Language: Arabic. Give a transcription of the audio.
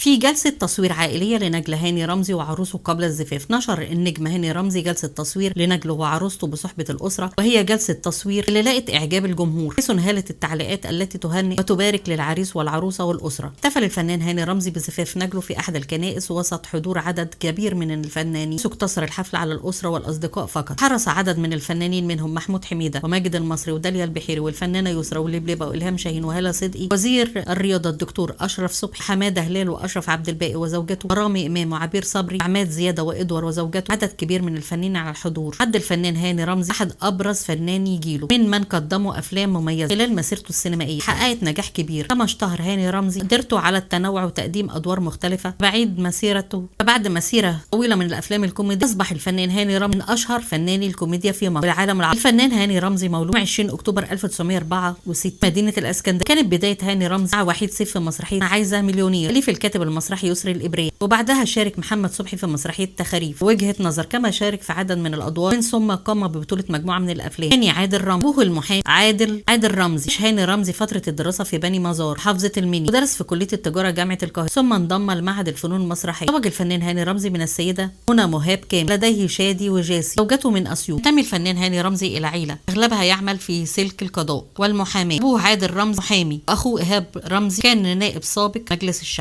في جلسة تصوير عائلية لنجلة هاني رمزي وعروسه قبل الزفاف. نشر النجم هاني رمزي جلسة تصوير لنجله وعروسته بصحبة الأسرة، وهي جلسة تصوير اللي لقت إعجاب الجمهور، حيث انهالت التعليقات التي تهنئ وتبارك للعريس والعروسة والأسرة. احتفل الفنان هاني رمزي بزفاف نجله في أحد الكنائس وسط حضور عدد كبير من الفنانين، اقتصر الحفل على الأسرة والأصدقاء فقط. حرص عدد من الفنانين منهم محمود حميدة وماجد المصري وداليا البحيري والفنانة يسرا ولبلبة وإلهام شاهين وهالة صدقي، وزير الرياضة الدكتور أشرف صبحي، حمادة هلال وأشرف عبد الباقي وزوجته، رامي إمام وعبير صبري، عماد زيادة وإدوار وزوجته، عدد كبير من الفنانين على الحضور. عد الفنان هاني رمزي أحد أبرز فناني جيله، من قدموا أفلام مميزة خلال مسيرته السينمائية حققت نجاح كبير. كما اشتهر هاني رمزي قدرته على التنوع وتقديم أدوار مختلفة. بعد مسيرة طويلة من الأفلام الكوميدية، أصبح الفنان هاني رمزي من أشهر فناني الكوميديا في مصر والعالم العربي. الفنان هاني رمزي مولود 20 أكتوبر 1964 مدينة الإسكندرية. كانت بداية هاني رمزي مع وحيد سيف في مسرحية عايزة مليونير اللي في الكاتب المسرحي يسري الإبري، وبعدها شارك محمد صبحي في مسرحية تخاريف وجهة نظر. كما شارك في عدد من الأدوار، من ثم قام ببطولة مجموعة من الأفلام. هاني عادل رمزي أبوه المحامي عادل رمزي. هاني رمزي فترة الدراسة في بني مزار محافظة المنيا، ودرس في كلية التجارة جامعة القاهرة، ثم انضم لمعهد الفنون المسرحية. تزوج الفنان هاني رمزي من السيدة منى مهاب كامل، لديه شادي وجاسي زوجته من أسيوط. ينتمي الفنان هاني رمزي إلى عيلة أغلبها يعمل في سلك القضاء والمحاماة. أبوه عادل رمزي محامي، وأخوه إيهاب رمزي كان نائب سابق مجلس الشعب.